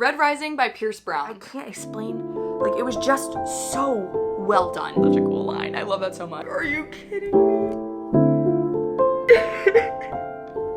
Red Rising by Pierce Brown. I can't explain, like, it was just so well done. Such a cool line. I love that so much. Are you kidding me?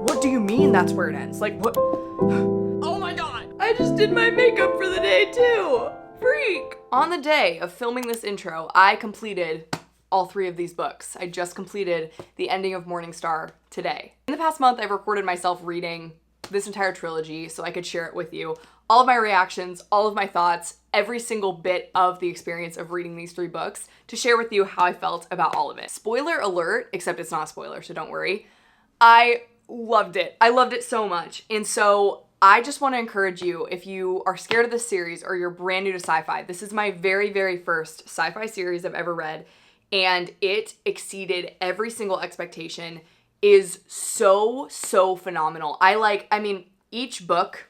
What do you mean that's where it ends? Like, what? Oh my god. I just did my makeup for the day too. Freak. On the day of filming this intro, I completed all 3 of these books. I just completed the ending of Morningstar today. In the past month, I've recorded myself reading this entire trilogy so I could share it with you. All of my reactions, all of my thoughts, every single bit of the experience of reading these 3 books to share with you how I felt about all of it. Spoiler alert, except it's not a spoiler, so don't worry. I loved it. I loved it so much. And so I just want to encourage you, if you are scared of this series or you're brand new to sci-fi, this is my very, very first sci-fi series I've ever read, and it exceeded every single expectation, is so, so phenomenal. I mean, each book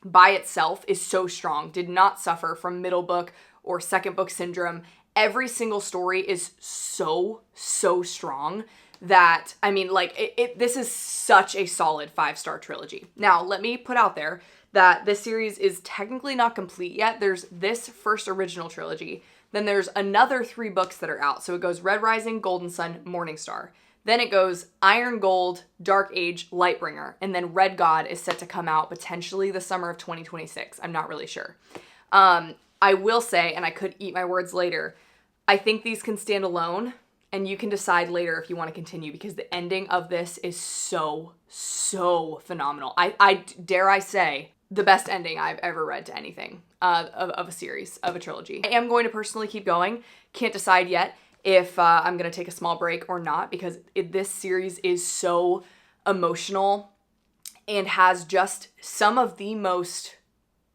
by itself is so strong, did not suffer from middle book or second book syndrome. Every single story is so, so strong that, I mean, like, this is such a solid 5-star trilogy. Now, let me put out there that this series is technically not complete yet. There's this first original trilogy. Then there's another 3 books that are out. So it goes Red Rising, Golden Sun, Morningstar. Then it goes Iron Gold, Dark Age, Lightbringer. And then Red God is set to come out potentially the summer of 2026. I'm not really sure. I will say, and I could eat my words later, I think these can stand alone. And you can decide later if you want to continue, because the ending of this is so, so phenomenal. I dare I say, the best ending I've ever read to anything of a series, of a trilogy. I am going to personally keep going. Can't decide yet if I'm going to take a small break or not, because this series is so emotional and has just some of the most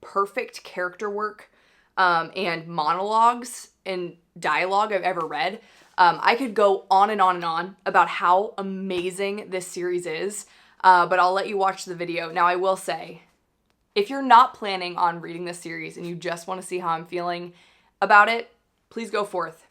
perfect character work and monologues and dialogue I've ever read. I could go on and on and on about how amazing this series is, but I'll let you watch the video. Now, I will say, if you're not planning on reading this series and you just want to see how I'm feeling about it, please go forth.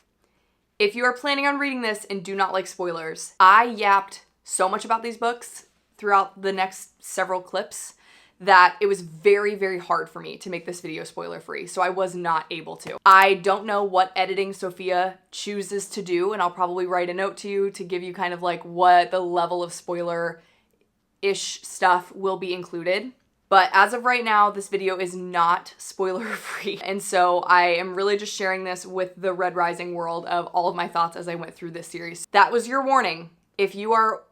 If you are planning on reading this and do not like spoilers, I yapped so much about these books throughout the next several clips that it was very, very hard for me to make this video spoiler free, so I was not able to. I don't know what editing Sophia chooses to do, and I'll probably write a note to you to give you kind of like what the level of spoiler-ish stuff will be included. But as of right now, this video is not spoiler free, and so I am really just sharing this with the Red Rising world of all of my thoughts as I went through this series. That was your warning. If you are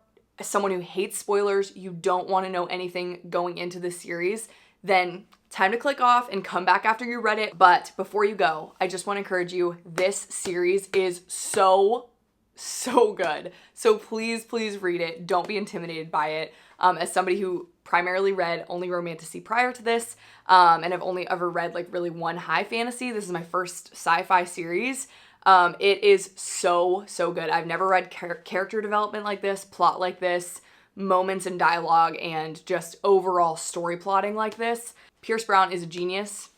someone who hates spoilers, you don't want to know anything going into this series, then time to click off and come back after you read it. But before you go, I just want to encourage you, this series is so, so good. So please, please read it. Don't be intimidated by it. As somebody who primarily read only romantasy prior to this, and I've only ever read like really one high fantasy, this is my first sci-fi series. It is so, so good. I've never read character development like this, plot like this, moments in dialogue, and just overall story plotting like this. Pierce Brown is a genius,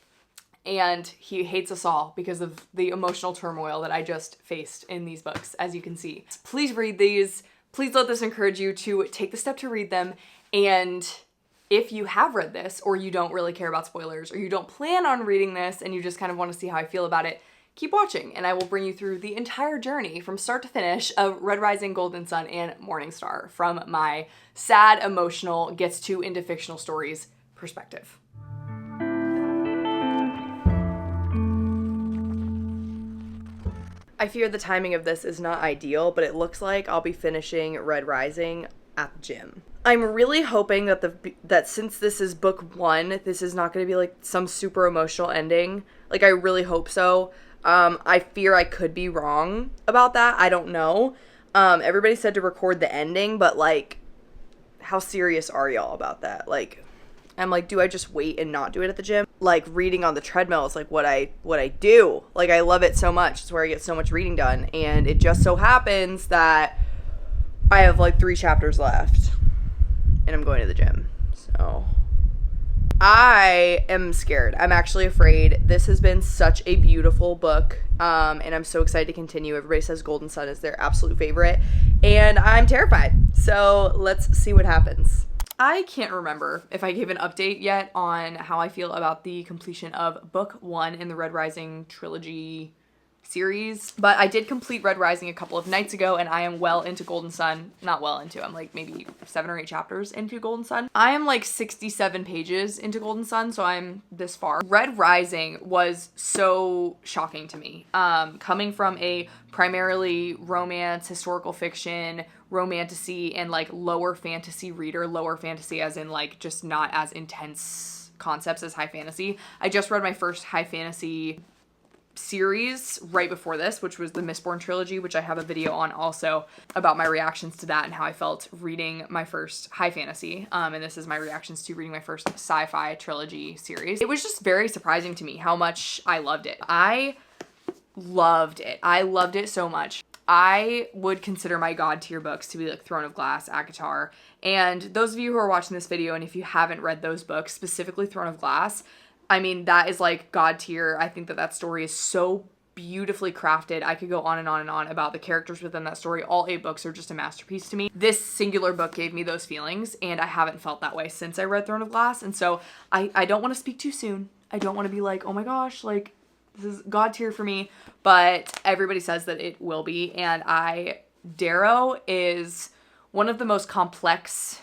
and he hates us all because of the emotional turmoil that I just faced in these books, as you can see. Please read these. Please let this encourage you to take the step to read them. And if you have read this, or you don't really care about spoilers, or you don't plan on reading this and you just kind of want to see how I feel about it, keep watching, and I will bring you through the entire journey from start to finish of Red Rising, Golden Sun, and Morningstar from my sad, emotional, gets too into fictional stories perspective. I fear the timing of this is not ideal, but it looks like I'll be finishing Red Rising at the gym. I'm really hoping that since this is book 1, this is not going to be like some super emotional ending. Like, I really hope so. I fear I could be wrong about that. I don't know. Everybody said to record the ending, but like, how serious are y'all about that? Like, I'm like, do I just wait and not do it at the gym? Like, reading on the treadmill is like what I do. Like, I love it so much. It's where I get so much reading done. And it just so happens that I have like 3 chapters left and I'm going to the gym. So I am scared. I'm actually afraid. This has been such a beautiful book, and I'm so excited to continue. Everybody says Golden Sun is their absolute favorite, and I'm terrified. So let's see what happens. I can't remember if I gave an update yet on how I feel about the completion of book 1 in the Red Rising trilogy series, but I did complete Red Rising a couple of nights ago, and I am well into Golden Sun. Not well into, I'm like maybe 7 or 8 chapters into Golden Sun. I am like 67 pages into Golden Sun, so I'm this far. Red Rising was so shocking to me. Coming from a primarily romance, historical fiction, romantasy, and like lower fantasy reader, lower fantasy as in like just not as intense concepts as high fantasy. I just read my first high fantasy series right before this, which was the Mistborn trilogy, which I have a video on also about my reactions to that and how I felt reading my first high fantasy. And this is my reactions to reading my first sci-fi trilogy series. It was just very surprising to me how much I loved it. I loved it. I loved it so much. I would consider my god tier books to be like Throne of Glass, ACOTAR, and those of you who are watching this video, and if you haven't read those books, specifically Throne of Glass, I mean, that is like god tier. I think that that story is so beautifully crafted. I could go on and on and on about the characters within that story. All 8 books are just a masterpiece to me. This singular book gave me those feelings, and I haven't felt that way since I read Throne of Glass, and so I don't want to speak too soon. I don't want to be like, oh my gosh, like, this is god tier for me, but everybody says that it will be, and Darrow is one of the most complex,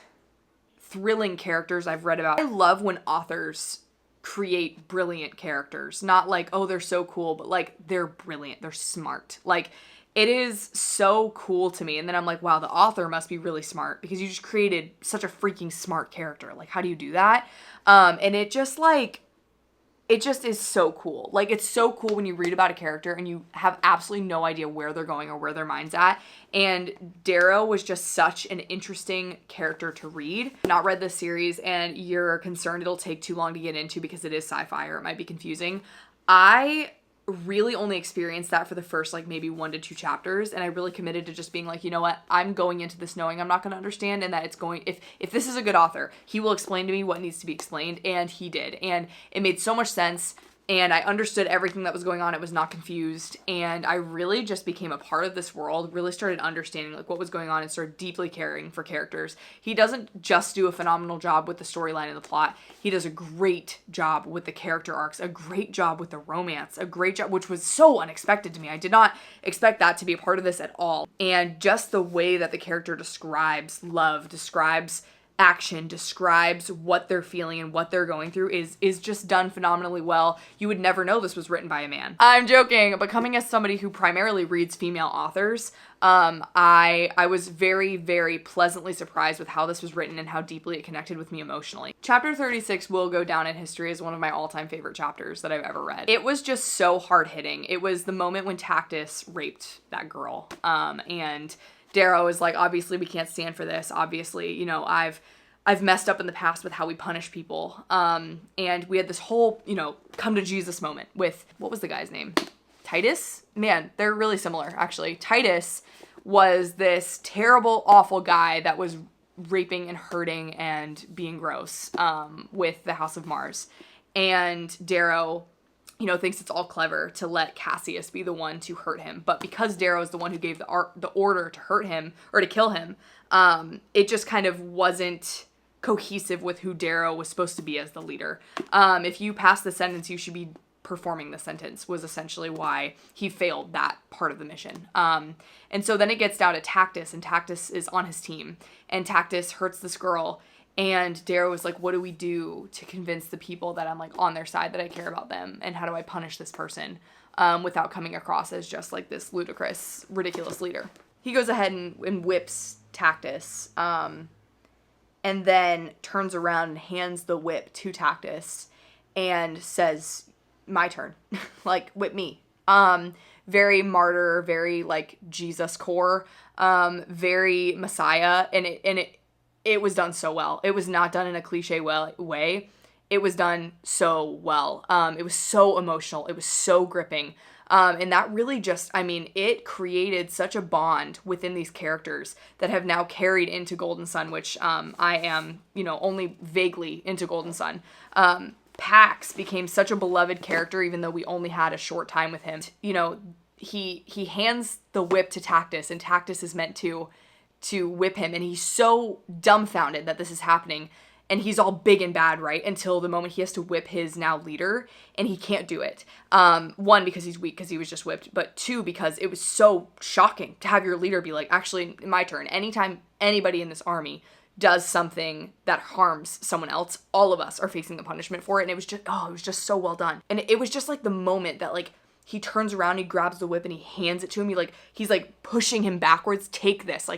thrilling characters I've read about. I love when authors create brilliant characters. Not like, oh, they're so cool, but like, they're brilliant. They're smart. Like, it is so cool to me. And then I'm like, wow, the author must be really smart because you just created such a freaking smart character. Like, how do you do that? And it just is so cool. Like, it's so cool when you read about a character and you have absolutely no idea where they're going or where their mind's at. And Darrow was just such an interesting character to read. Not read this series and you're concerned it'll take too long to get into because it is sci-fi or it might be confusing. I really only experienced that for the first like maybe 1 to 2 chapters, and I really committed to just being like, you know what, I'm going into this knowing I'm not going to understand, and that it's going, if this is a good author, he will explain to me what needs to be explained, and he did, and it made so much sense, and I understood everything that was going on. It was not confused, and I really just became a part of this world, really started understanding like what was going on and started deeply caring for characters. He doesn't just do a phenomenal job with the storyline and the plot. He does a great job with the character arcs, a great job with the romance, a great job, which was so unexpected to me. I did not expect that to be a part of this at all. And just the way that the character describes love, describes action, describes what they're feeling and what they're going through is just done phenomenally well. You would never know this was written by a man. I'm joking, but coming as somebody who primarily reads female authors, I was very, very pleasantly surprised with how this was written and how deeply it connected with me emotionally. Chapter 36 will go down in history as one of my all-time favorite chapters that I've ever read. It was just so hard-hitting. It was the moment when Tactus raped that girl, and Darrow is like, obviously we can't stand for this. Obviously, you know, I've messed up in the past with how we punish people. And we had this whole, you know, come to Jesus moment with, what was the guy's name? Titus? Man, they're really similar, actually. Titus was this terrible, awful guy that was raping and hurting and being gross with the House of Mars. And Darrow, you know, thinks it's all clever to let Cassius be the one to hurt him. But because Darrow is the one who gave the order to hurt him, or to kill him, it just kind of wasn't cohesive with who Darrow was supposed to be as the leader. If you pass the sentence, you should be performing the sentence, was essentially why he failed that part of the mission. And so then it gets down to Tactus, and Tactus is on his team, and Tactus hurts this girl. And Darrow was like, what do we do to convince the people that I'm like on their side, that I care about them? And how do I punish this person without coming across as just like this ludicrous, ridiculous leader? He goes ahead and whips Tactus and then turns around and hands the whip to Tactus and says, my turn, like whip me. Very martyr, very like Jesus core, very Messiah. And it was done so well. It was not done in a cliche way. It was done so well. It was so emotional. It was so gripping. And that really just, I mean, it created such a bond within these characters that have now carried into Golden Sun, which I am, you know, only vaguely into Golden Sun. Pax became such a beloved character, even though we only had a short time with him. You know, he hands the whip to Tactus, and Tactus is meant to to whip him, and he's so dumbfounded that this is happening, and he's all big and bad, right? Until the moment he has to whip his now leader, and he can't do it. One, because he's weak, because he was just whipped, but two, because it was so shocking to have your leader be like, actually, my turn. Anytime anybody in this army does something that harms someone else, all of us are facing the punishment for it, and it was just so well done. And it was just like the moment that like, he turns around, he grabs the whip, and he hands it to him. He's like pushing him backwards. Take this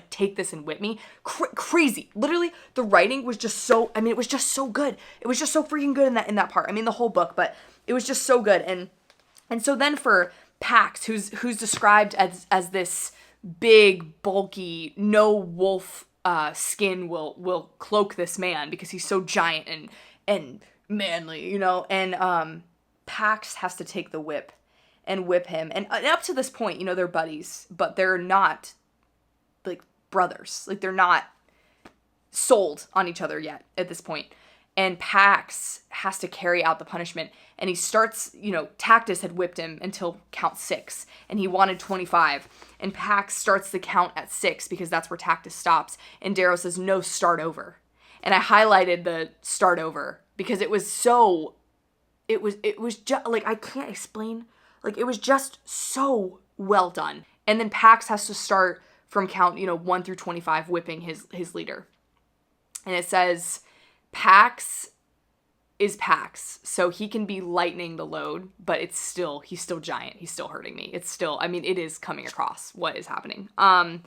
and whip me. Crazy. Literally, the writing was just so, it was just so good. It was just so freaking good in that part. The whole book, but it was just so good. And so then for Pax, who's described as this big, bulky, no wolf skin will cloak this man because he's so giant and manly, and Pax has to take the whip and whip him. And up to this point, they're buddies, but they're not, like, brothers. Like, they're not sold on each other yet at this point. And Pax has to carry out the punishment. And he starts, Tactus had whipped him until count 6. And he wanted 25. And Pax starts the count at 6 because that's where Tactus stops. And Darrow says, no, start over. And I highlighted the start over because it was just, like, I can't explain. Like, it was just so well done. And then Pax has to start from count, 1 through 25, whipping his leader. And it says, Pax is Pax, so he can be lightening the load, but he's still giant. He's still hurting me. It's still, it is coming across what is happening. And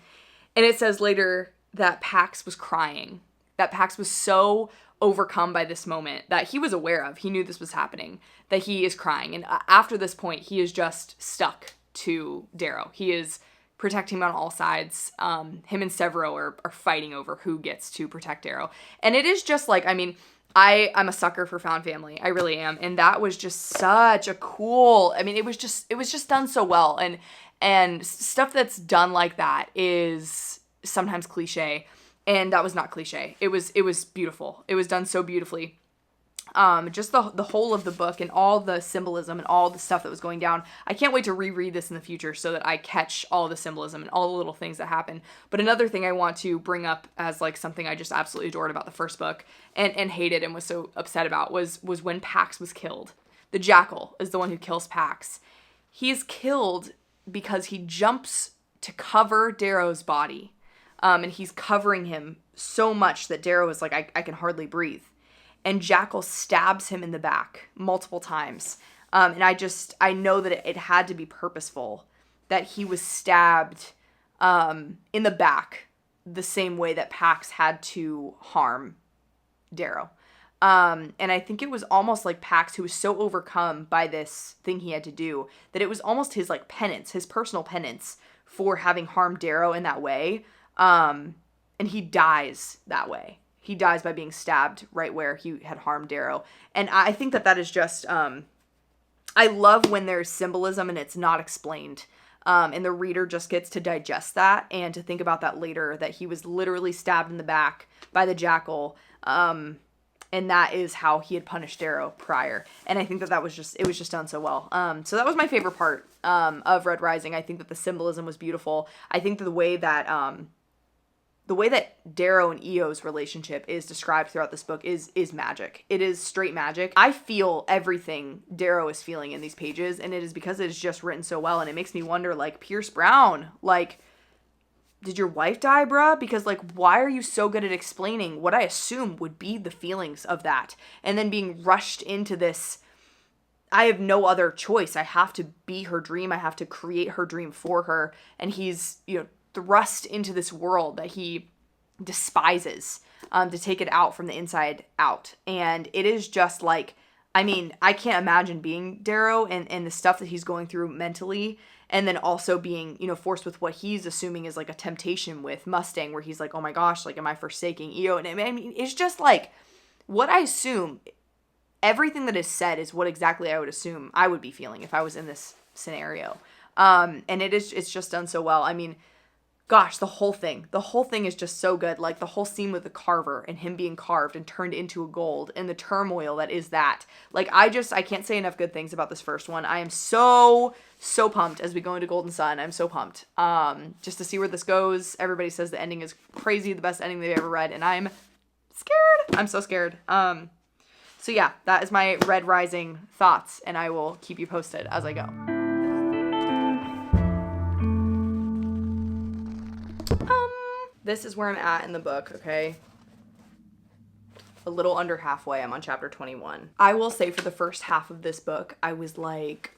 it says later that Pax was crying. That Pax was so overcome by this moment that he was aware of. He knew this was happening, that he is crying. And after this point, he is just stuck to Darrow. He is protecting him on all sides. Him and Severo are fighting over who gets to protect Darrow. And it is just like, I'm a sucker for found family. I really am. And that was just such a cool, it was just done so well. And stuff that's done like that is sometimes cliche. And that was not cliche. It was beautiful. It was done so beautifully. Just the whole of the book and all the symbolism and all the stuff that was going down. I can't wait to reread this in the future so that I catch all the symbolism and all the little things that happen. But another thing I want to bring up as like something I just absolutely adored about the first book and hated and was so upset about was when Pax was killed. The Jackal is the one who kills Pax. He is killed because he jumps to cover Darrow's body. And he's covering him so much that Darrow is like, I can hardly breathe. And Jackal stabs him in the back multiple times. And I know that it had to be purposeful, that he was stabbed in the back the same way that Pax had to harm Darrow. And I think it was almost like Pax, who was so overcome by this thing he had to do, that it was almost his like penance, his personal penance for having harmed Darrow in that way. And he dies that way. He dies by being stabbed right where he had harmed Darrow. And I think that is just, I love when there's symbolism and it's not explained. And the reader just gets to digest that and to think about that later, that he was literally stabbed in the back by the Jackal. And that is how he had punished Darrow prior. And I think that was just done so well. So that was my favorite part, of Red Rising. I think that the symbolism was beautiful. I think that the way that Darrow and Eo's relationship is described throughout this book is magic. It is straight magic. I feel everything Darrow is feeling in these pages, and it is because it is just written so well, and it makes me wonder, like, Pierce Brown, like, did your wife die, bruh? Because, like, why are you so good at explaining what I assume would be the feelings of that, and then being rushed into this, I have no other choice. I have to be her dream. I have to create her dream for her, and he's, thrust into this world that he despises, to take it out from the inside out. And it is just like, I can't imagine being Darrow and the stuff that he's going through mentally, and then also being, forced with what he's assuming is like a temptation with Mustang, where he's like, oh my gosh, like, am I forsaking Eo? And it's just like, what I assume, everything that is said is what exactly I would assume I would be feeling if I was in this scenario. And it's just done so well. Gosh, the whole thing is just so good. Like the whole scene with the carver and him being carved and turned into a gold and the turmoil that is that. Like I can't say enough good things about this first one. I am so pumped as we go into Golden Sun. I'm so pumped. Just to see where this goes. Everybody says the ending is crazy, the best ending they've ever read, and I'm scared. I'm so scared. So yeah, that is my Red Rising thoughts, and I will keep you posted as I go. This is where I'm at in the book, okay? A little under halfway. I'm on chapter 21. I will say for the first half of this book, I was like,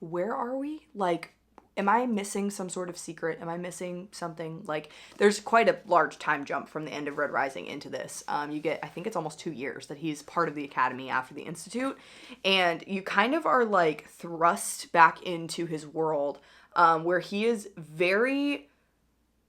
where are we? Like, am I missing some sort of secret? Am I missing something? Like, there's quite a large time jump from the end of Red Rising into this. You get, I think it's almost 2 years that he's part of the academy after the Institute. And you kind of are, like, thrust back into his world where he is very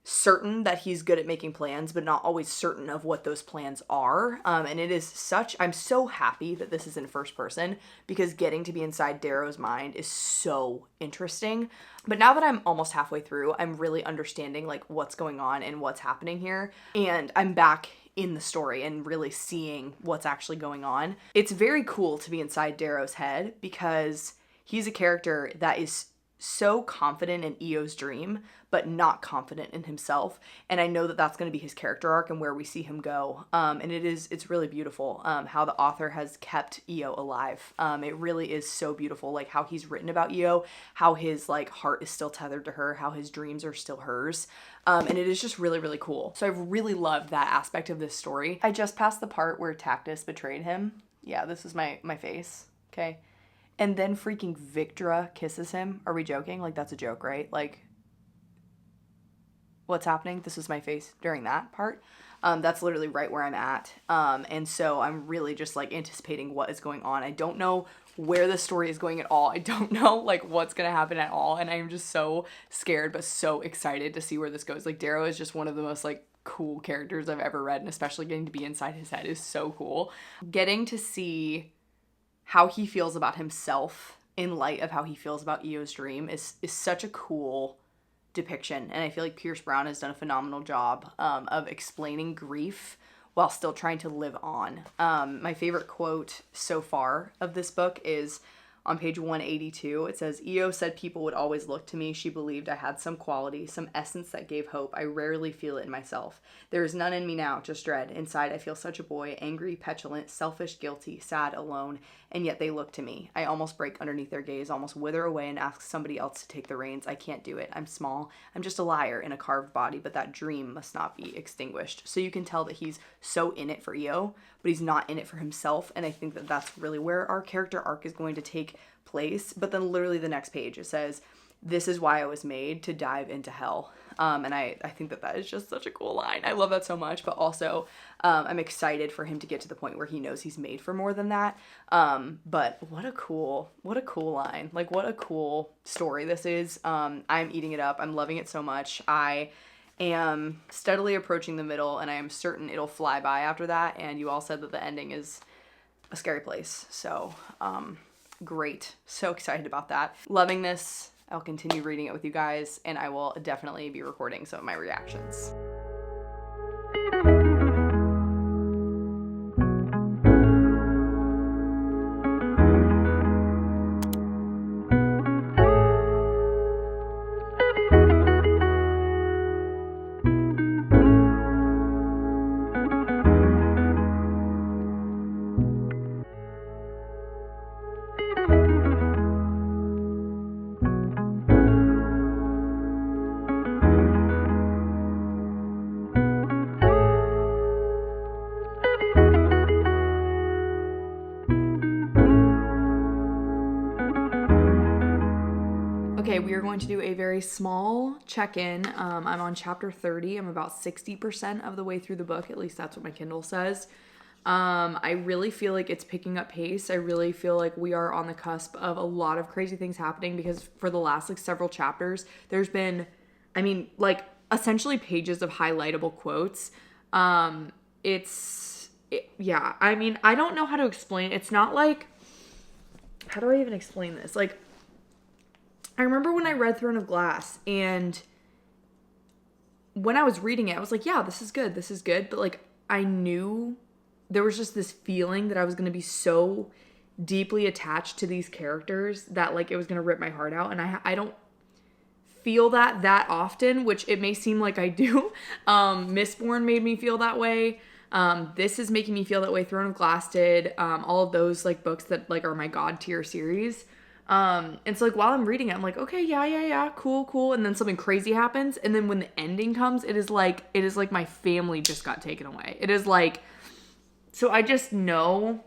certain that he's good at making plans, but not always certain of what those plans are. And it is such, I'm so happy that this is in first person because getting to be inside Darrow's mind is so interesting. But now that I'm almost halfway through, I'm really understanding like what's going on and what's happening here. And I'm back in the story and really seeing what's actually going on. It's very cool to be inside Darrow's head because he's a character that is so confident in Eo's dream, but not confident in himself. And I know that that's going to be his character arc and where we see him go. And it's really beautiful how the author has kept Eo alive. It really is so beautiful, like how he's written about Eo, how his like heart is still tethered to her, how his dreams are still hers. And it is just really, really cool. So I've really loved that aspect of this story. I just passed the part where Tactus betrayed him. Yeah, this is my face. Okay. And then freaking Victra kisses him. Are we joking? Like, that's a joke, right? Like, what's happening? This was my face during that part. That's literally right where I'm at. And so I'm really just, like, anticipating what is going on. I don't know where the story is going at all. I don't know, like, what's going to happen at all. And I'm just so scared, but so excited to see where this goes. Like, Darrow is just one of the most, like, cool characters I've ever read. And especially getting to be inside his head is so cool. Getting to see how he feels about himself in light of how he feels about Eo's dream is such a cool depiction. And I feel like Pierce Brown has done a phenomenal job of explaining grief while still trying to live on. My favorite quote so far of this book is on page 182. It says, Eo said people would always look to me. She believed I had some quality, some essence that gave hope. I rarely feel it in myself. There is none in me now, just dread. Inside, I feel such a boy, angry, petulant, selfish, guilty, sad, alone, and yet they look to me. I almost break underneath their gaze, almost wither away and ask somebody else to take the reins. I can't do it. I'm small. I'm just a liar in a carved body, but that dream must not be extinguished. So you can tell that he's so in it for Eo, but he's not in it for himself, and I think that that's really where our character arc is going to take place. But then literally the next page, it says, this is why I was made to dive into hell. And I think that that is just such a cool line. I love that so much, but also I'm excited for him to get to the point where he knows he's made for more than that. But what a cool line. Like, what a cool story this is. I'm eating it up. I'm loving it so much. I am steadily approaching the middle, and I am certain it'll fly by after that. And you all said that the ending is a scary place. So, great. So excited about that. Loving this. I'll continue reading it with you guys, and I will definitely be recording some of my reactions. Okay, we are going to do a very small check-in. I'm on chapter 30. I'm about 60% of the way through the book. At least that's what my Kindle says. I really feel like it's picking up pace. I really feel like we are on the cusp of a lot of crazy things happening because for the last like several chapters, there's been, essentially pages of highlightable quotes. I don't know how to explain. It's not like, how do I even explain this? Like, I remember when I read Throne of Glass and when I was reading it, I was like, yeah, this is good. But like, I knew there was just this feeling that I was going to be so deeply attached to these characters that like it was going to rip my heart out. And I don't feel that often, which it may seem like I do. Mistborn made me feel that way. This is making me feel that way. Throne of Glass did. All of those like books that like are my god tier series. And so like while I'm reading it, I'm like, okay, yeah, cool. And then something crazy happens. And then when the ending comes, it is like my family just got taken away. It is like, so I just know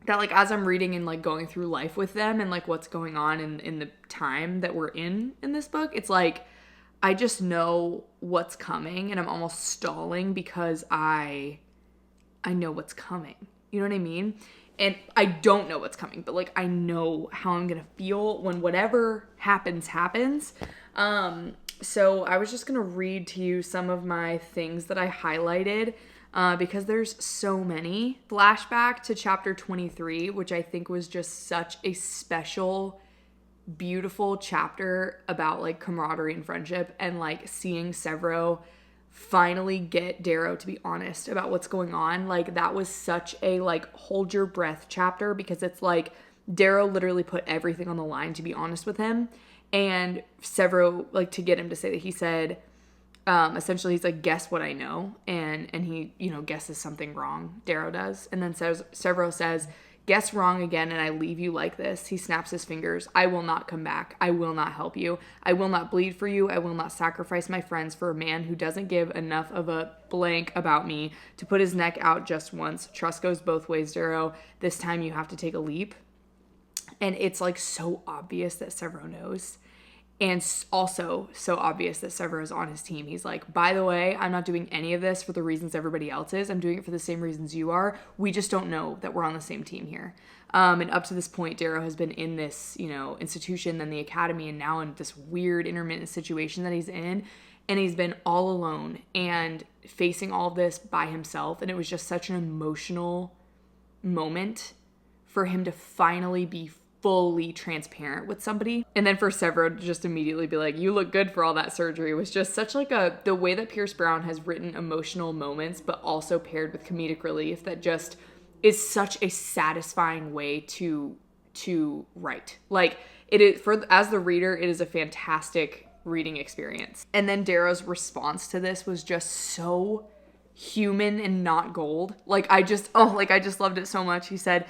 that like as I'm reading and like going through life with them and like what's going on in the time that we're in this book, it's like I just know what's coming and I'm almost stalling because I know what's coming. You know what I mean? And I don't know what's coming, but like I know how I'm gonna feel when whatever happens. So I was just gonna read to you some of my things that I highlighted because there's so many. Flashback to chapter 23, which I think was just such a special, beautiful chapter about like camaraderie and friendship, and like seeing Severo finally get Darrow to be honest about what's going on. Like that was such a like hold your breath chapter, because it's like Darrow literally put everything on the line to be honest with him, and Severo, like, to get him to say that, he said essentially he's like, guess what I know, and he, you know, guesses something wrong. Darrow does, and then Severo says, guess wrong again and I leave you like this. He snaps his fingers. I will not come back. I will not help you. I will not bleed for you. I will not sacrifice my friends for a man who doesn't give enough of a blank about me to put his neck out just once. Trust goes both ways, Darrow. This time you have to take a leap. And it's like so obvious that Severo knows. And also so obvious that Severo's on his team. He's like, by the way, I'm not doing any of this for the reasons everybody else is. I'm doing it for the same reasons you are. We just don't know that we're on the same team here. And up to this point, Darrow has been in this, you know, institution, then the academy, and now in this weird intermittent situation that he's in. And he's been all alone and facing all of this by himself. And it was just such an emotional moment for him to finally be fully transparent with somebody. And then for Severo to just immediately be like, you look good for all that surgery, was just such like the way that Pierce Brown has written emotional moments, but also paired with comedic relief, that just is such a satisfying way to write. Like, it is, as the reader, it is a fantastic reading experience. And then Darrow's response to this was just so human and not gold. Like, I just loved it so much. He said,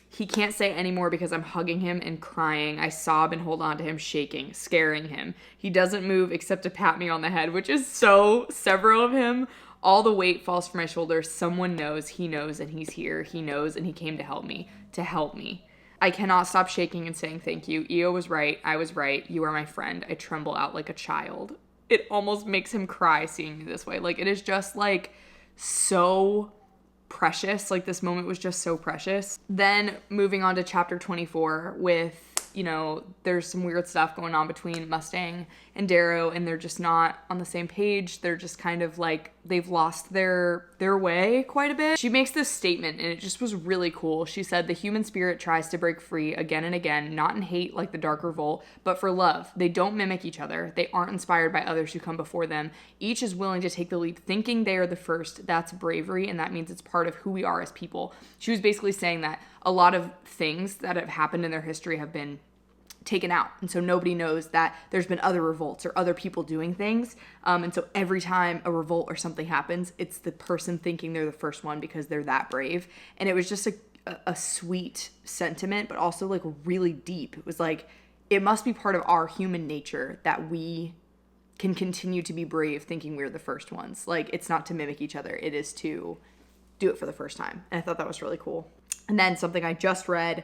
he can't say anymore because I'm hugging him and crying. I sob and hold on to him, shaking, scaring him. He doesn't move except to pat me on the head, which is so Severo of him. All the weight falls from my shoulders. Someone knows, he knows, and he's here. He knows, and he came to help me. I cannot stop shaking and saying thank you. Io was right. I was right. You are my friend. I tremble out like a child. It almost makes him cry seeing me this way. Like, it is just like so precious. Like, this moment was just so precious. Then moving on to chapter 24 with, you know, there's some weird stuff going on between Mustang and Darrow, and they're just not on the same page. They're just kind of like, they've lost their way quite a bit. She makes this statement, and it just was really cool. She said, the human spirit tries to break free again and again, not in hate like the Dark Revolt, but for love. They don't mimic each other. They aren't inspired by others who come before them. Each is willing to take the leap, thinking they are the first. That's bravery, and that means it's part of who we are as people. She was basically saying that a lot of things that have happened in their history have been taken out, and so nobody knows that there's been other revolts or other people doing things, and so every time a revolt or something happens, it's the person thinking they're the first one because they're that brave. And it was just a sweet sentiment, but also like really deep. It was like, it must be part of our human nature that we can continue to be brave thinking we're the first ones. Like, it's not to mimic each other, it is to do it for the first time. And I thought that was really cool. And then something I just read,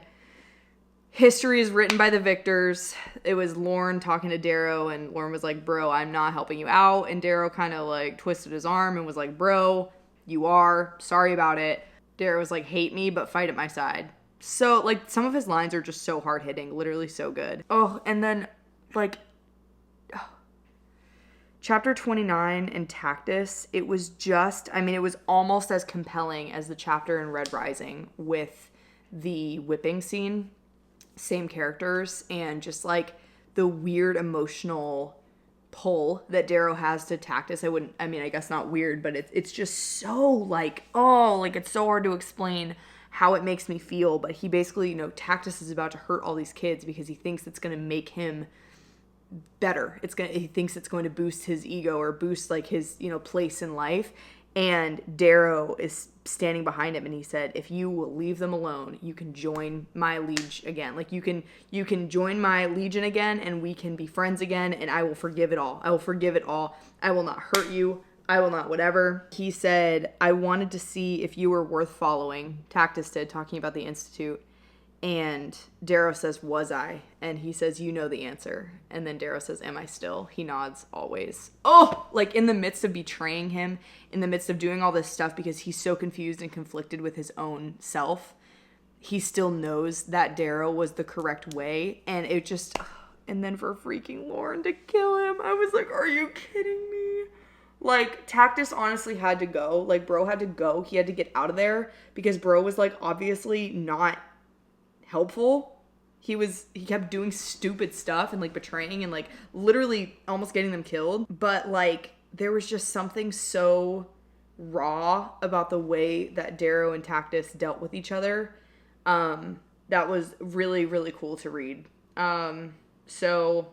history is written by the victors. It was Lorne talking to Darrow, and Lorne was like, bro, I'm not helping you out. And Darrow kind of like twisted his arm and was like, bro, you are. Sorry about it. Darrow was like, hate me, but fight at my side. So, like, some of his lines are just so hard-hitting, literally so good. Oh, and then, like, chapter 29 in Tactus, it was just, I mean, it was almost as compelling as the chapter in Red Rising with the whipping scene. Same characters, and just like the weird emotional pull that Darrow has to Tactus. I guess not weird, but it's just so like, oh, like it's so hard to explain how it makes me feel. But he basically, you know, Tactus is about to hurt all these kids because he thinks it's going to make him better. He thinks it's going to boost his ego or boost like his, you know, place in life. And Darrow is standing behind him, and he said, if you will leave them alone, you can join my liege again. Like, you can join my legion again, and we can be friends again, and I will forgive it all. I will forgive it all. I will not hurt you. I will not whatever. He said, I wanted to see if you were worth following. Tactus did, talking about the Institute. And Darrow says, was I? And he says, you know the answer. And then Darrow says, am I still? He nods, always. Oh, like in the midst of betraying him, in the midst of doing all this stuff because he's so confused and conflicted with his own self, he still knows that Darrow was the correct way. And it just, and then for freaking Lauren to kill him, I was like, are you kidding me? Like, Tactus honestly had to go. Like, bro had to go. He had to get out of there because bro was like obviously not helpful. He kept doing stupid stuff and like betraying and like literally almost getting them killed. But like there was just something so raw about the way that Darrow and Tactus dealt with each other. That was really, really cool to read. So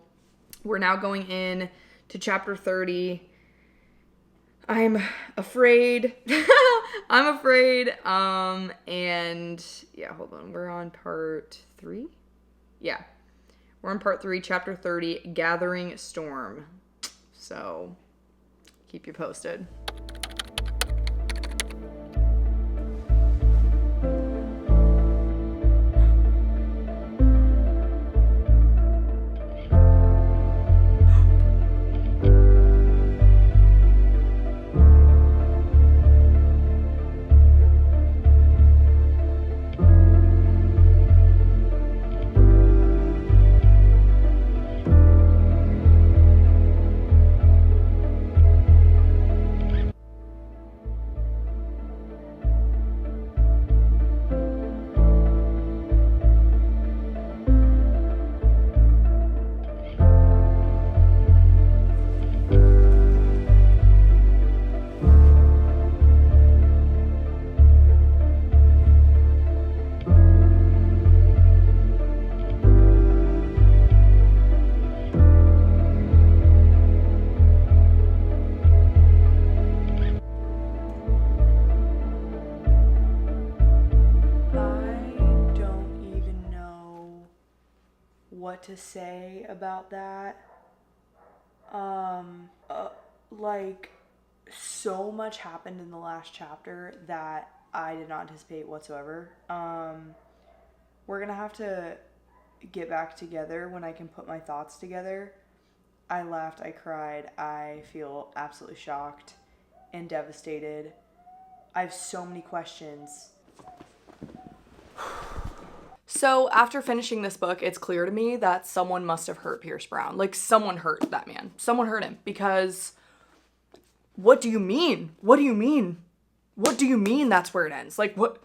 we're now going in to chapter 30. I'm afraid. I'm afraid. And yeah, hold on. We're on part 3? Yeah. We're on part 3, chapter 30, Gathering Storm. So keep you posted. What to say about that. Like so much happened in the last chapter that I did not anticipate whatsoever. We're gonna have to get back together when I can put my thoughts together. I laughed, I cried, I feel absolutely shocked and devastated. I have so many questions. So after finishing this book, it's clear to me that someone must have hurt Pierce Brown. Like, someone hurt that man. Someone hurt him. Because what do you mean? What do you mean? What do you mean that's where it ends? Like, what?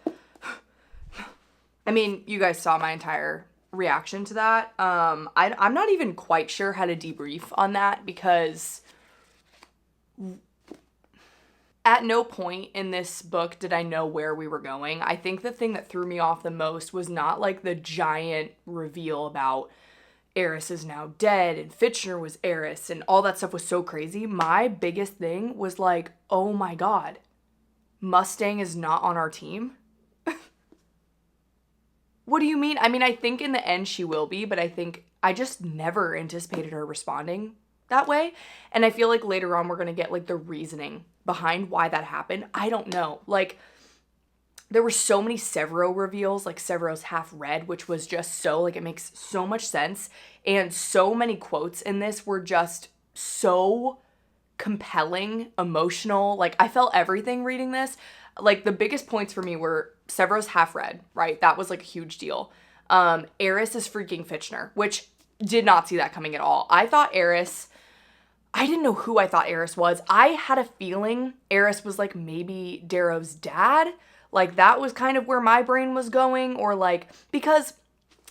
I mean, you guys saw my entire reaction to that. I'm not even quite sure how to debrief on that because at no point in this book did I know where we were going. I think the thing that threw me off the most was not like the giant reveal about Eris is now dead and Fitchner was Eris and all that stuff was so crazy. My biggest thing was like, oh my God, Mustang is not on our team? What do you mean? I mean, I think in the end she will be, but I just never anticipated her responding that way. And I feel like later on we're going to get like the reasoning behind why that happened. I don't know. Like, there were so many Severo reveals, like Severo's half red, which was just so, like, it makes so much sense. And so many quotes in this were just so compelling, emotional. Like, I felt everything reading this. Like, the biggest points for me were Severo's half red, right? That was like a huge deal. Eris is freaking Fitchner, which did not see that coming at all. I didn't know who I thought Eris was. I had a feeling Eris was like maybe Darrow's dad. Like, that was kind of where my brain was going, or like, because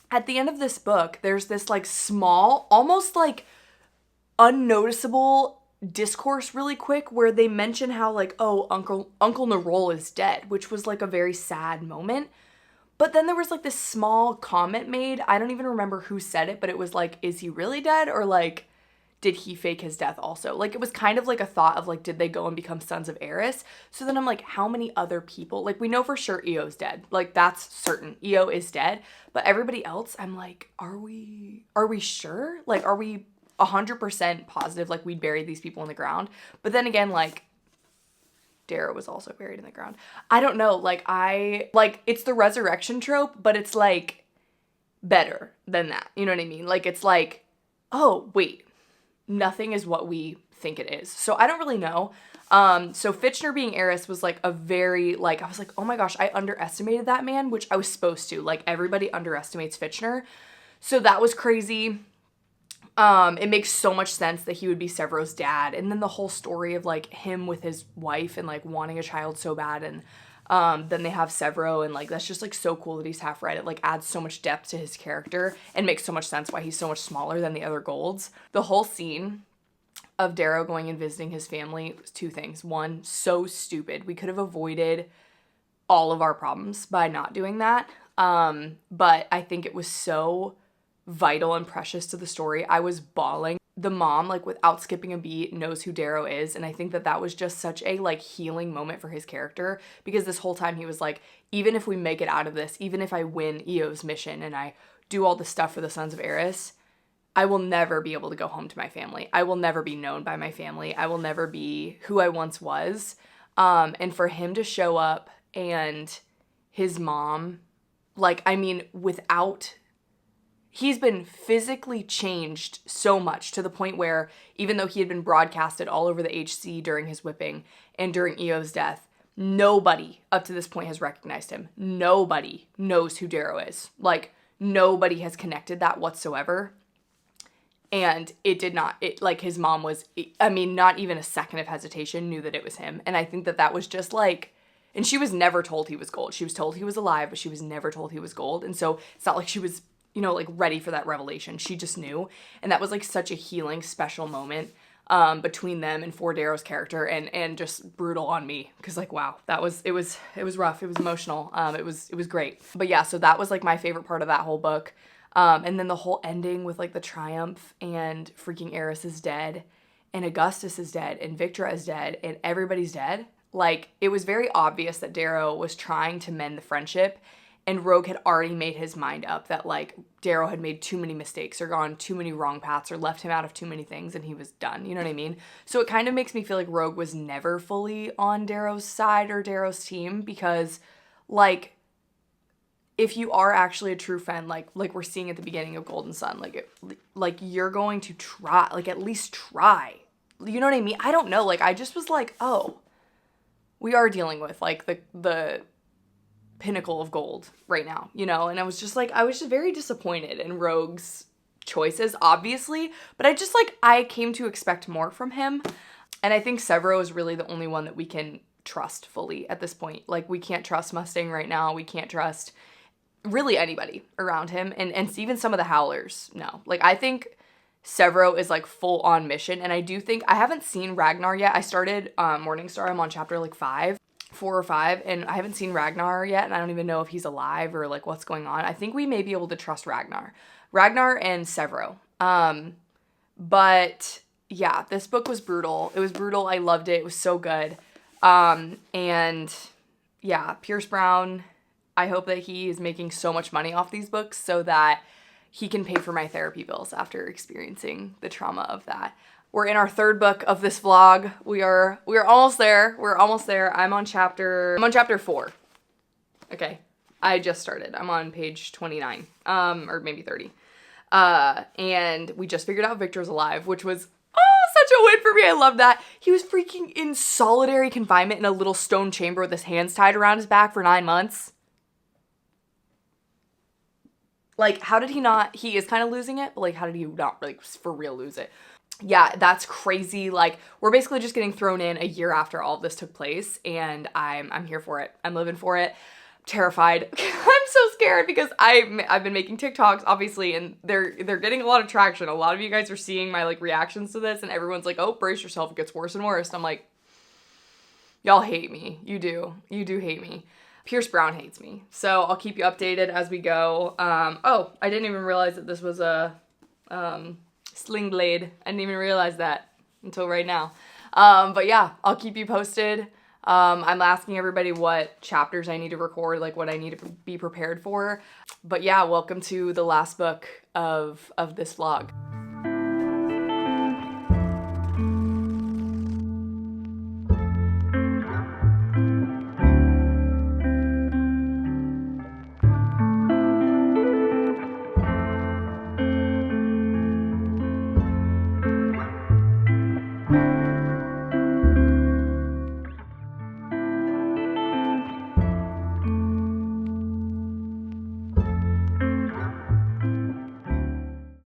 at the end of this book, there's this like small, almost like unnoticeable discourse really quick where they mention how like, oh, Uncle Nerol is dead, which was like a very sad moment. But then there was like this small comment made. I don't even remember who said it, but it was like, is he really dead? Or like, did he fake his death also? Like, it was kind of like a thought of like, did they go and become sons of Eris? So then I'm like, how many other people? Like, we know for sure Eo's dead. Like, that's certain. Eo is dead. But everybody else, I'm like, are we sure? Like, are we 100% positive like we'd buried these people in the ground? But then again, like, Darrow was also buried in the ground. I don't know, it's the resurrection trope, but it's like better than that. You know what I mean? Like, it's like, oh, wait, nothing is what we think it is. So I don't really know. So Fitchner being Eris was like a very, like, I was like, oh my gosh, I underestimated that man, which I was supposed to. Like, everybody underestimates Fitchner. So that was crazy. It makes so much sense that he would be Severo's dad. And then the whole story of like him with his wife and like wanting a child so bad. And then they have Severo, and like that's just like so cool that he's half red. It like adds so much depth to his character and makes so much sense why he's so much smaller than the other Golds. The whole scene of Darrow going and visiting his family was two things. One, so stupid. We could have avoided all of our problems by not doing that. But I think it was so vital and precious to the story. I was bawling. The mom, like without skipping a beat, knows who Darrow is, and I think that that was just such a like healing moment for his character, because this whole time he was like, even if we make it out of this, even if I win Eo's mission and I do all the stuff for the Sons of Eris, I will never be able to go home to my family. I will never be known by my family. I will never be who I once was. And for him to show up and his mom, like, I mean, he's been physically changed so much to the point where even though he had been broadcasted all over the HC during his whipping and during Eo's death, nobody up to this point has recognized him. Nobody knows who Darrow is. Like, nobody has connected that whatsoever. And his mom was, I mean, not even a second of hesitation knew that it was him. And I think that that was just like, and she was never told he was gold. She was told he was alive, but she was never told he was gold. And so it's not like she was, like ready for that revelation. She just knew. And that was like such a healing, special moment between them and for Darrow's character, and just brutal on me. Cause like, wow, it was rough. It was emotional. It was great. But yeah, so that was like my favorite part of that whole book. And then the whole ending with like the triumph and freaking Eris is dead and Augustus is dead and Victra is dead and everybody's dead. Like, it was very obvious that Darrow was trying to mend the friendship, and Rogue had already made his mind up that, like, Darrow had made too many mistakes or gone too many wrong paths or left him out of too many things, and he was done. You know what I mean? So it kind of makes me feel like Rogue was never fully on Darrow's side or Darrow's team, because, like, if you are actually a true friend, like we're seeing at the beginning of Golden Sun, like you're going to try, like, at least try. You know what I mean? I don't know. Like, I just was like, oh, we are dealing with, like, the pinnacle of gold right now, and I was just very disappointed in Rogue's choices, obviously, but I came to expect more from him, and I think Severo is really the only one that we can trust fully at this point. Like, we can't trust Mustang right now, we can't trust really anybody around him, and even some of the Howlers, no. Like, I think Severo is like full on mission, and I do think, I haven't seen Ragnar yet. I started Morningstar, I'm on chapter like 4 or 5, and I haven't seen Ragnar yet, and I don't even know if he's alive or like what's going on. I think we may be able to trust Ragnar and Severo. But yeah, this book was brutal. It was brutal. I loved it. It was so good. And yeah, Pierce Brown, I hope that he is making so much money off these books so that he can pay for my therapy bills after experiencing the trauma of that. We're in our 3rd book of this vlog. We are almost there. We're almost there. I'm on chapter 4. Okay. I just started. I'm on page 29. Or maybe 30. And we just figured out Victor's alive, which was such a win for me. I love that. He was freaking in solitary confinement in a little stone chamber with his hands tied around his back for 9 months. Like, how did he not, he is kind of losing it, but like, how did he not, like, for real lose it? Yeah, that's crazy. Like, we're basically just getting thrown in a year after all of this took place, and I'm here for it. I'm living for it. terrified. I'm so scared because I've been making TikToks, obviously, and they're getting a lot of traction. A lot of you guys are seeing my like reactions to this, and everyone's like, oh, brace yourself, it gets worse and worse. And I'm like, y'all hate me. You do hate me. Pierce Brown hates me. So I'll keep you updated as we go. Oh, I didn't even realize that this was a sling blade. I didn't even realize that until right now. But yeah, I'll keep you posted. I'm asking everybody what chapters I need to record, like what I need to be prepared for. But yeah, welcome to the last book of this vlog.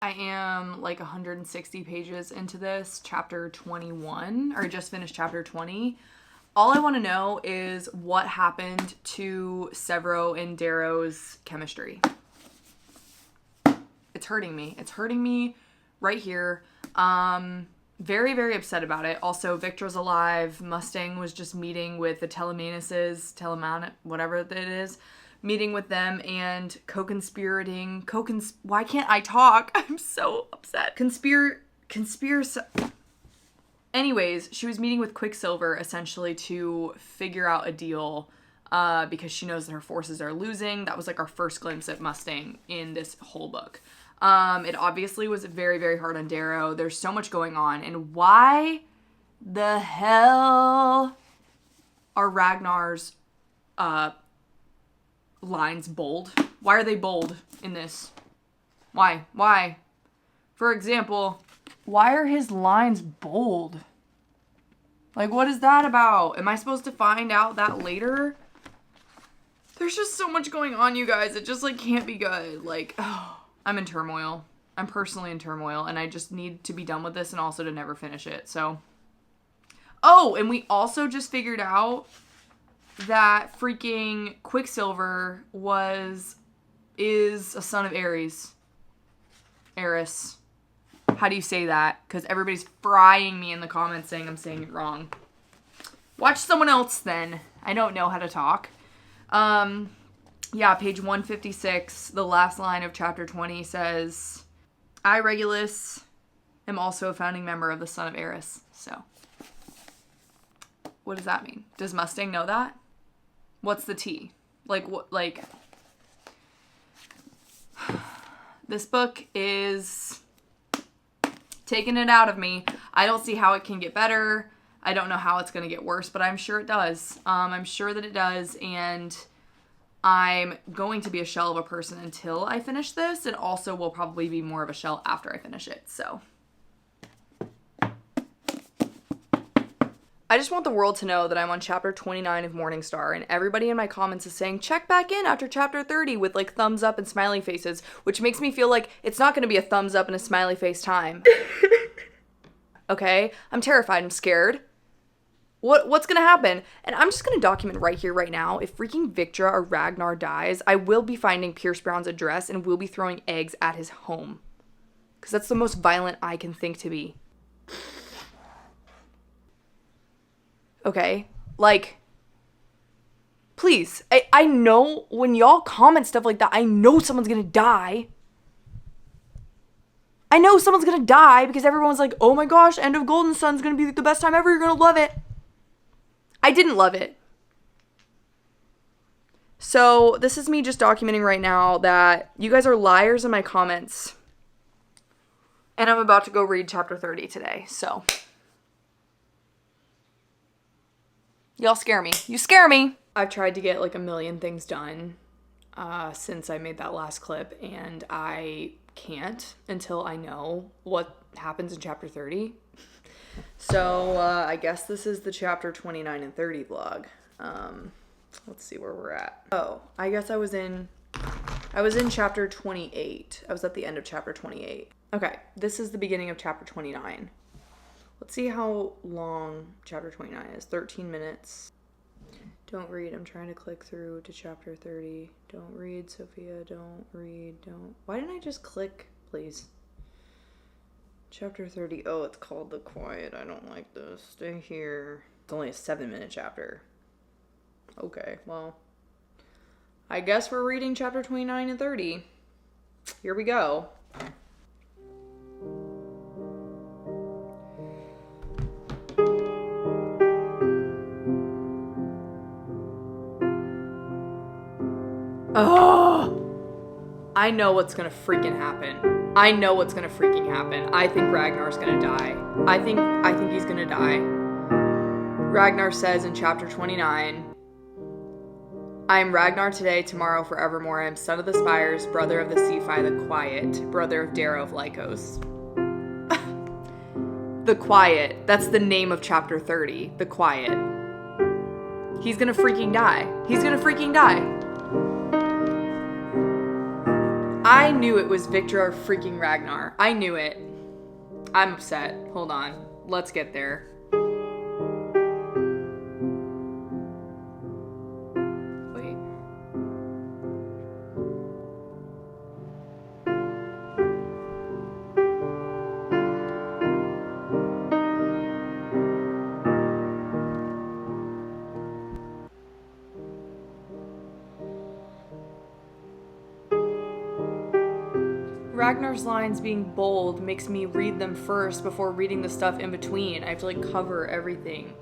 I am like 160 pages into this, chapter 21, or just finished chapter 20. All I want to know is what happened to Severo and Darrow's chemistry. It's hurting me. It's hurting me right here. Very, very upset about it. Also, Victor's alive. Mustang was just meeting with the whatever it is. Meeting with them and co-conspirating. Why can't I talk? I'm so upset. Anyways, she was meeting with Quicksilver essentially to figure out a deal because she knows that her forces are losing. That was like our first glimpse at Mustang in this whole book. It obviously was very, very hard on Darrow. There's so much going on. And why the hell are Ragnar's lines bold? Why are they bold in this? Why? For example, why are his lines bold? Like, what is that about? Am I supposed to find out that later? There's just so much going on, you guys. It just, like, can't be good. Like, oh, I'm in turmoil. I'm personally in turmoil, and I just need to be done with this and also to never finish it, so. Oh, and we also just figured out that freaking Quicksilver is a son of Ares. Eris. How do you say that? Because everybody's frying me in the comments saying I'm saying it wrong. Watch someone else then. I don't know how to talk. Yeah, page 156, the last line of chapter 20 says, I, Regulus, am also a founding member of the Son of Eris. So, what does that mean? Does Mustang know that? What's the T? Like, what, like, this book is taking it out of me. I don't see how it can get better. I don't know how it's going to get worse, but I'm sure it does. I'm sure that it does, and I'm going to be a shell of a person until I finish this, and also will probably be more of a shell after I finish it, so. I just want the world to know that I'm on chapter 29 of Morningstar, and everybody in my comments is saying, check back in after chapter 30 with, like, thumbs up and smiley faces, which makes me feel like it's not going to be a thumbs up and a smiley face time. Okay? I'm terrified. I'm scared. What's going to happen? And I'm just going to document right here, right now, if freaking Victra or Ragnar dies, I will be finding Pierce Brown's address and will be throwing eggs at his home. Because that's the most violent I can think to be. Okay? Like, please. I know when y'all comment stuff like that, I know someone's going to die. I know someone's going to die because everyone's like, oh my gosh, End of Golden Sun's going to be the best time ever. You're going to love it. I didn't love it. So this is me just documenting right now that you guys are liars in my comments. And I'm about to go read chapter 30 today, so. Y'all scare me. You scare me. I've tried to get like a million things done since I made that last clip, and I can't until I know what happens in chapter 30. So, I guess this is the chapter 29 and 30 vlog. Let's see where we're at. Oh, I guess I was in chapter 28. I was at the end of chapter 28. Okay, this is the beginning of chapter 29. Let's see how long chapter 29 is. 13 minutes. Don't read. I'm trying to click through to chapter 30. Don't read, Sophia. Don't read. Don't. Why didn't I just click, please? Chapter 30. Oh, it's called The Quiet. I don't like this. Stay here. It's only a 7-minute chapter. Okay, well, I guess we're reading chapter 29 and 30. Here we go. Oh! I know what's gonna freaking happen. I know what's gonna freaking happen. I think Ragnar's gonna die. I think he's gonna die. Ragnar says in chapter 29, I am Ragnar today, tomorrow, forevermore. I am son of the spires, brother of the sci-fi, the quiet, brother of Darrow of Lycos. The Quiet. That's the name of chapter 30. The Quiet. He's gonna freaking die. He's gonna freaking die. I knew it was Victor or freaking Ragnar. I knew it. I'm upset. Hold on. Let's get there. Wait. Ragnar's lines being bold makes me read them first before reading the stuff in between. I have to like cover everything.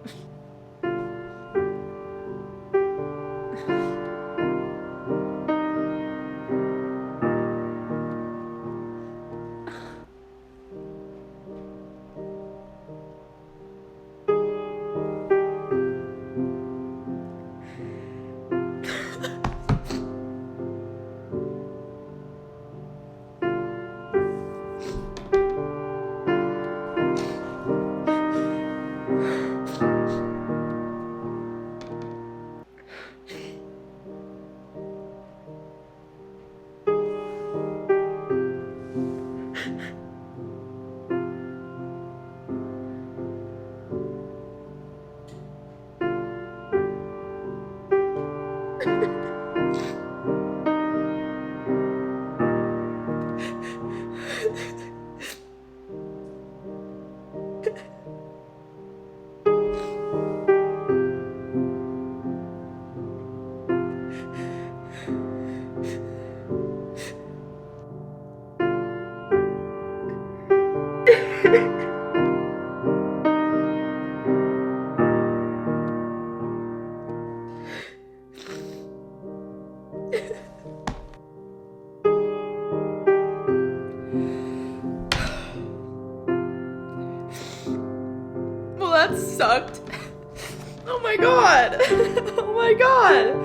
Well, that sucked. Oh my god. Oh my god.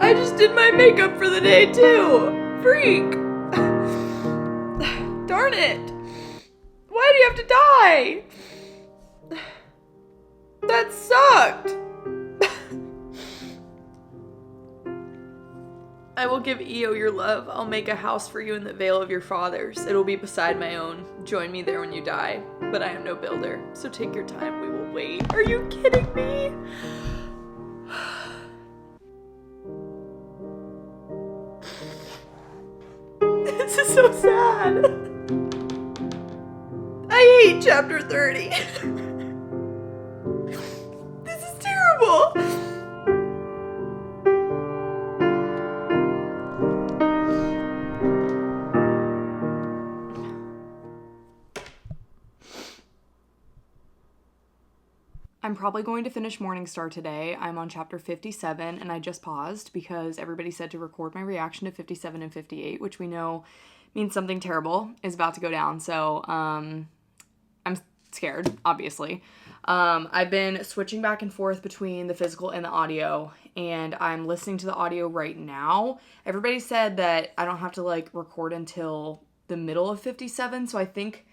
I just did my makeup for the day too. Freak. Darn it. Why do you have to die? That sucked. I will give Io your love. I'll make a house for you in the vale of your fathers. It'll be beside my own. Join me there when you die. But I am no builder, so take your time. We will wait. Are you kidding me? This is so sad. I hate chapter 30. This is terrible. I'm probably going to finish Morningstar today. I'm on chapter 57 and I just paused because everybody said to record my reaction to 57 and 58, which we know means something terrible is about to go down. So I'm scared, obviously. I've been switching back and forth between the physical and the audio, and I'm listening to the audio right now. Everybody said that I don't have to like record until the middle of 57, so I think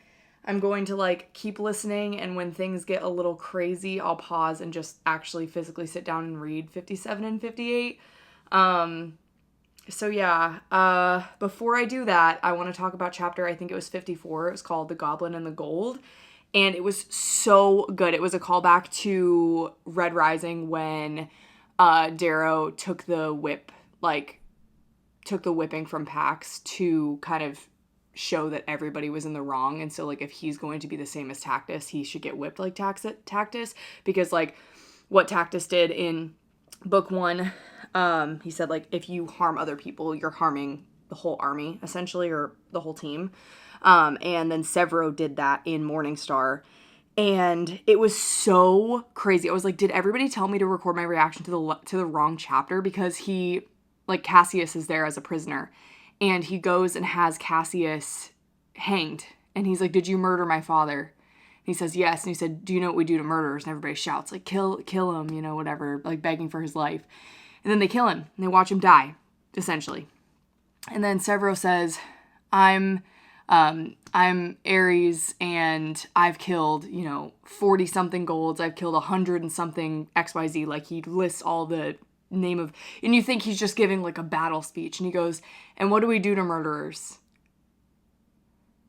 I'm going to like keep listening, and when things get a little crazy, I'll pause and just actually physically sit down and read 57 and 58. So yeah, before I do that, I want to talk about chapter, I think it was 54. It was called The Goblin and the Gold, and it was so good. It was a callback to Red Rising when Darrow took the whipping from Pax to kind of show that everybody was in the wrong. And so, like, if he's going to be the same as Tactus, he should get whipped like Tactus. Because, like, what Tactus did in book 1, he said, like, if you harm other people, you're harming the whole army, essentially, or the whole team. And then Severo did that in Morningstar. And it was so crazy. I was like, did everybody tell me to record my reaction to the wrong chapter? Because Cassius is there as a prisoner. And he goes and has Cassius hanged. And he's like, did you murder my father? And he says, yes. And he said, do you know what we do to murderers? And everybody shouts, like, kill him, you know, whatever, like begging for his life. And then they kill him. And they watch him die, essentially. And then Severo says, I'm Ares, and I've killed, 40-something golds. I've killed 100 and something XYZ. Like, he lists all the name of, and you think he's just giving, like, a battle speech. And he goes, and what do we do to murderers?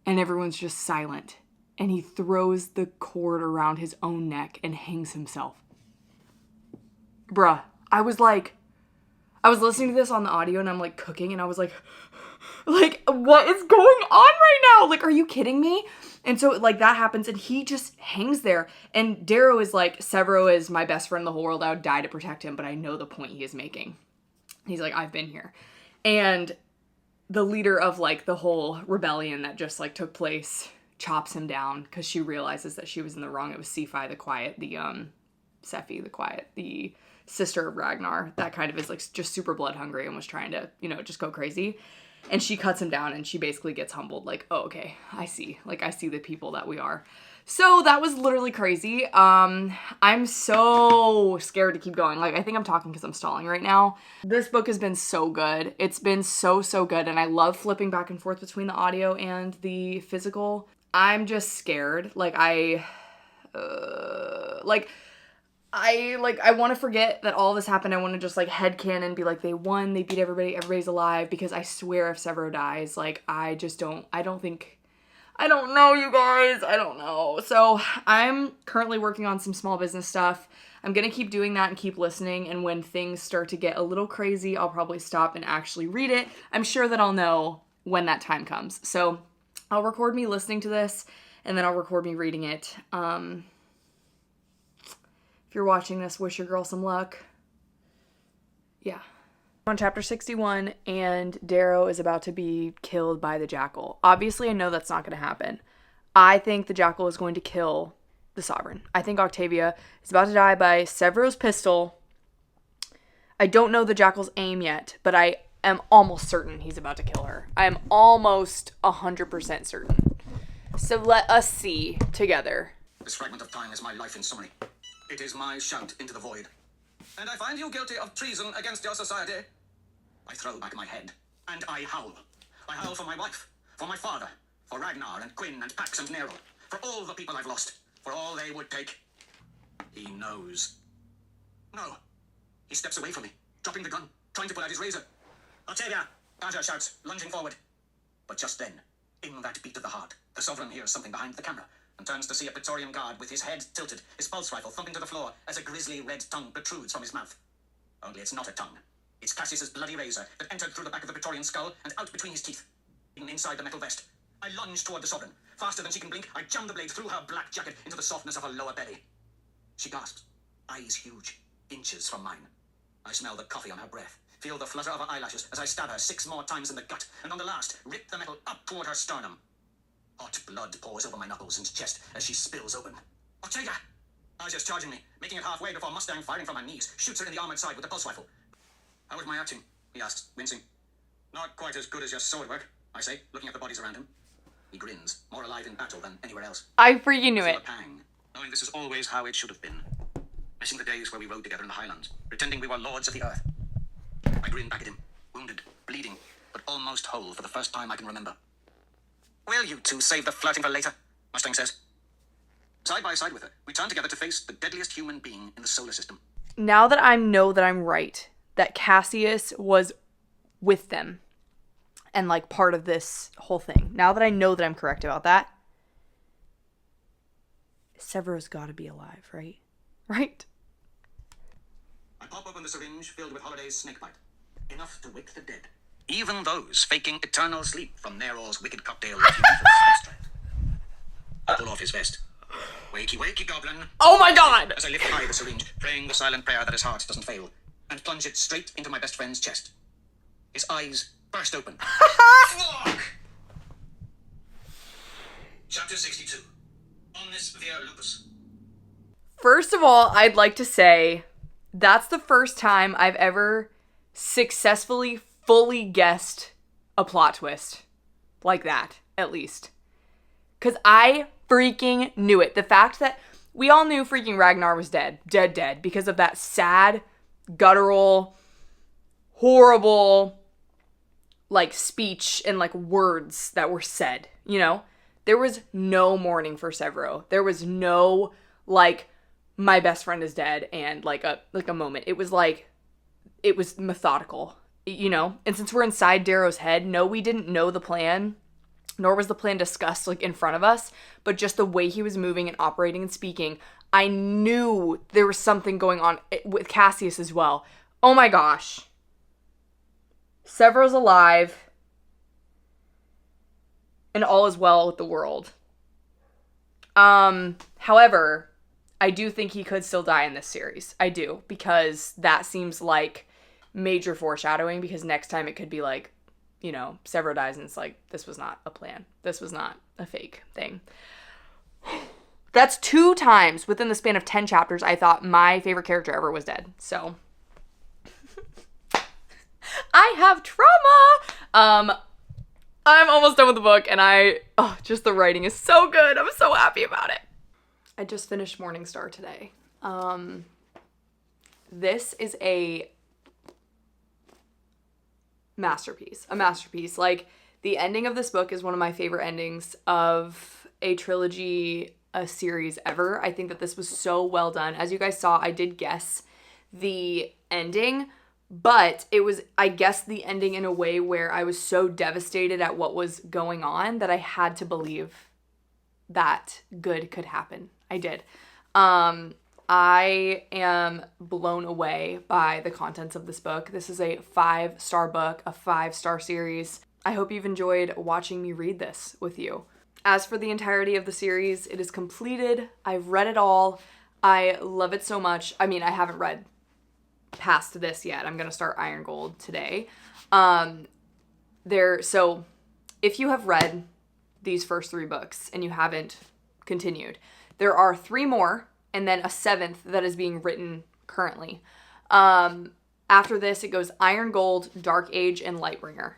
And everyone's just silent. And he throws the cord around his own neck and hangs himself. Bruh, I was listening to this on the audio, and I'm, like, cooking, and I was like, what is going on right now? Like, are you kidding me? And so, like, that happens, and he just hangs there. And Darrow is like, Severo is my best friend in the whole world. I would die to protect him, but I know the point he is making. He's like, I've been here. And the leader of, like, the whole rebellion that just, like, took place chops him down because she realizes that she was in the wrong. It was Sephi the Quiet, Sephi the Quiet, the sister of Ragnar, that kind of is, like, just super blood hungry and was trying to, just go crazy. And she cuts him down, and she basically gets humbled, like, oh, okay, I see. Like, I see the people that we are. So that was literally crazy. I'm so scared to keep going. Like, I think I'm talking because I'm stalling right now. This book has been so good. It's been so, so good, and I love flipping back and forth between the audio and the physical. I'm just scared. I want to forget that all this happened. I want to just, like, headcanon and be like, they won, they beat everybody, everybody's alive, because I swear if Severo dies, like, I don't know, you guys, I don't know. So, I'm currently working on some small business stuff. I'm gonna keep doing that and keep listening, and when things start to get a little crazy, I'll probably stop and actually read it. I'm sure that I'll know when that time comes. So, I'll record me listening to this, and then I'll record me reading it. If you're watching this, wish your girl some luck. Yeah. On chapter 61, and Darrow is about to be killed by the Jackal. Obviously, I know that's not going to happen. I think the Jackal is going to kill the Sovereign. I think Octavia is about to die by Severo's pistol. I don't know the Jackal's aim yet, but I am almost certain he's about to kill her. I am almost 100% certain. So let us see together. This fragment of time is my life in summary. It is my shout into the void. And I find you guilty of treason against your society. I throw back my head, and I howl. I howl for my wife, for my father, for Ragnar and Quinn and Pax and Nero, for all the people I've lost, for all they would take. He knows. No. He steps away from me, dropping the gun, trying to pull out his razor. Octavia! Archer shouts, lunging forward. But just then, in that beat of the heart, the Sovereign hears something behind the camera, and turns to see a Praetorian guard with his head tilted, his pulse rifle thumping to the floor as a grisly red tongue protrudes from his mouth. Only it's not a tongue. It's Cassius's bloody razor that entered through the back of the Praetorian skull and out between his teeth, hidden inside the metal vest. I lunge toward the Sovereign. Faster than she can blink, I jam the blade through her black jacket into the softness of her lower belly. She gasps, eyes huge, inches from mine. I smell the coffee on her breath, feel the flutter of her eyelashes as I stab her 6 more times in the gut, and on the last, rip the metal up toward her sternum. Hot blood pours over my knuckles and chest as she spills open. Octavia! Archer's charging me, making it halfway before Mustang, firing from her knees, shoots her in the armored side with the pulse rifle. How was my acting? He asks, wincing. Not quite as good as your sword work, I say, looking at the bodies around him. He grins, more alive in battle than anywhere else. I freaking knew it. A pang, knowing this is always how it should have been. Missing the days where we rode together in the Highlands, pretending we were lords of the earth. I grin back at him, wounded, bleeding, but almost whole for the first time I can remember. Will you two save the flirting for later? Mustang says. Side by side with her, we turn together to face the deadliest human being in the solar system. Now that I know that I'm right, that Cassius was with them and, like, part of this whole thing, now that I know that I'm correct about that, Severo's gotta be alive, right? Right? I'm pop open the syringe filled with Holiday's snakebite. Enough to wake the dead. Even those faking eternal sleep from Nero's wicked cocktail of extract. I pull off his vest. Wakey, wakey, goblin. Oh my god! As I lift high the syringe, praying the silent prayer that his heart doesn't fail, and plunge it straight into my best friend's chest. His eyes burst open. Fuck! Chapter 62. Omnis via lupus. First of all, I'd like to say that's the first time I've ever successfully fully guessed a plot twist. Like that, at least. Because I freaking knew it. The fact that we all knew freaking Ragnar was dead, because of that sad, guttural, horrible, like, speech and, like, words that were said, you know? There was no mourning for Severo. There was no, like, my best friend is dead and, like a moment. It was, like, it was methodical, you know? And since we're inside Darrow's head, no, we didn't know the plan, nor was the plan discussed, like, in front of us, but just the way he was moving and operating and speaking, I knew there was something going on with Cassius as well. Oh my gosh. Severo's alive, and all is well with the world. However, I do think he could still die in this series. I do, because that seems like major foreshadowing, because next time it could be like, you know, Severo dies and it's like, this was not a plan. This was not a fake thing. That's 2 times within the span of 10 chapters I thought my favorite character ever was dead. So I have trauma. I'm almost done with the book, and just the writing is so good. I'm so happy about it. I just finished Morningstar today. This is a masterpiece. Like, the ending of this book is one of my favorite endings of a trilogy, a series ever. I think that this was so well done. As you guys saw, I did guess the ending, but it was, I guessed the ending in a way where I was so devastated at what was going on that I had to believe that good could happen. I did. I am blown away by the contents of this book. This is a 5-star book, a 5-star series. I hope you've enjoyed watching me read this with you. As for the entirety of the series, it is completed. I've read it all. I love it so much. I mean, I haven't read past this yet. I'm going to start Iron Gold today. So if you have read these first 3 books and you haven't continued, there are 3 more, and then a 7th that is being written currently. After this, it goes Iron Gold, Dark Age, and Lightbringer.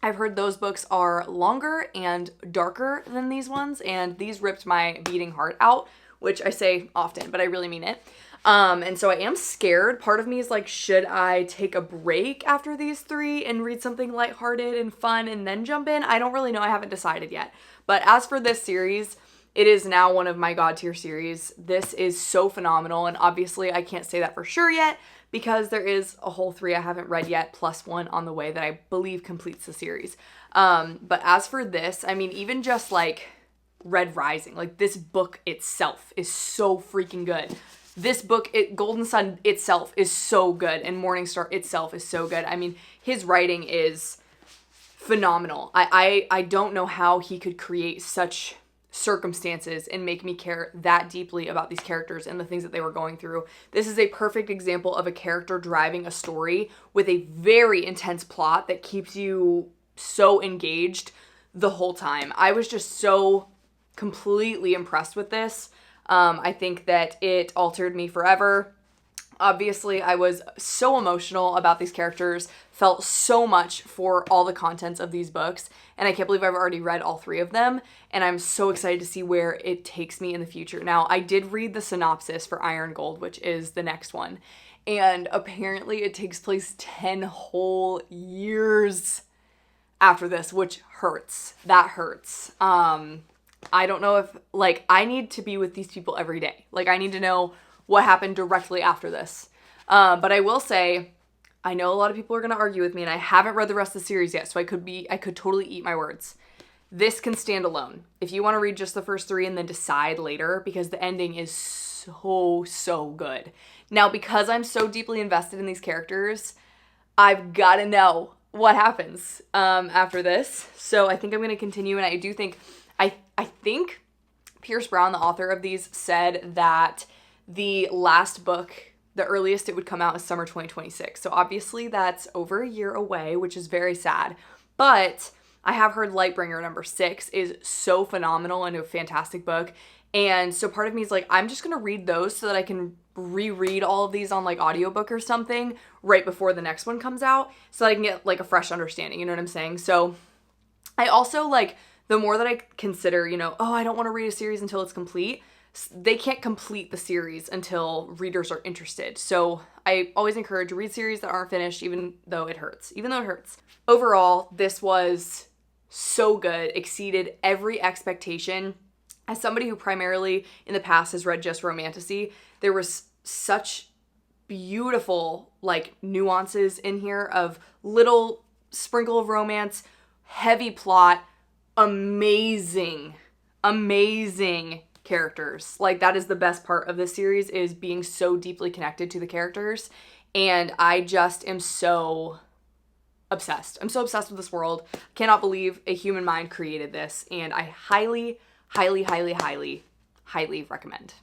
I've heard those books are longer and darker than these ones, and these ripped my beating heart out, which I say often, but I really mean it. And so I am scared. Part of me is like, should I take a break after these 3 and read something lighthearted and fun and then jump in? I don't really know. I haven't decided yet. But as for this series, it is now one of my god tier series. This is so phenomenal, and obviously I can't say that for sure yet because there is a whole 3 I haven't read yet, plus 1 on the way that I believe completes the series. But as for this, I mean, even just like Red Rising, like this book itself is so freaking good. This book, Golden Sun itself is so good, and Morningstar itself is so good. I mean, his writing is phenomenal. I don't know how he could create such circumstances and make me care that deeply about these characters and the things that they were going through. This is a perfect example of a character driving a story with a very intense plot that keeps you so engaged the whole time. I was just so completely impressed with this. I think that it altered me forever. Obviously, I was so emotional about these characters, felt so much for all the contents of these books, and I can't believe I've already read all 3 of them, and I'm so excited to see where it takes me in the future. Now, I did read the synopsis for Iron Gold, which is the next one, and apparently it takes place 10 whole years after this, which hurts. That hurts. I don't know if, like, I need to be with these people every day. Like, I need to know what happened directly after this. But I will say, I know a lot of people are going to argue with me, and I haven't read the rest of the series yet, so I could totally eat my words. this can stand alone. If you want to read just the first 3 and then decide later, because the ending is so good. Now, because I'm so deeply invested in these characters, I've got to know what happens after this. So I think I'm going to continue, and I do think, I think Pierce Brown, the author of these, said that the last book, the earliest it would come out is summer 2026. So obviously that's over a year away, which is very sad. But I have heard Lightbringer number 6 is so phenomenal and a fantastic book. And so part of me is like, I'm just going to read those so that I can reread all of these on like audiobook or something right before the next one comes out, so that I can get like a fresh understanding, you know what I'm saying? So I also like, the more that I consider, you know, oh, I don't want to read a series until it's complete, they can't complete the series until readers are interested. So I always encourage to read series that aren't finished, even though it hurts. Overall, this was so good, exceeded every expectation. As somebody who primarily in the past has read just romantasy, there was such beautiful like nuances in here of little sprinkle of romance, heavy plot, amazing characters. Like, that is the best part of this series, is being so deeply connected to the characters. And I just am so obsessed. I'm so obsessed with this world. Cannot believe a human mind created this. And I highly recommend.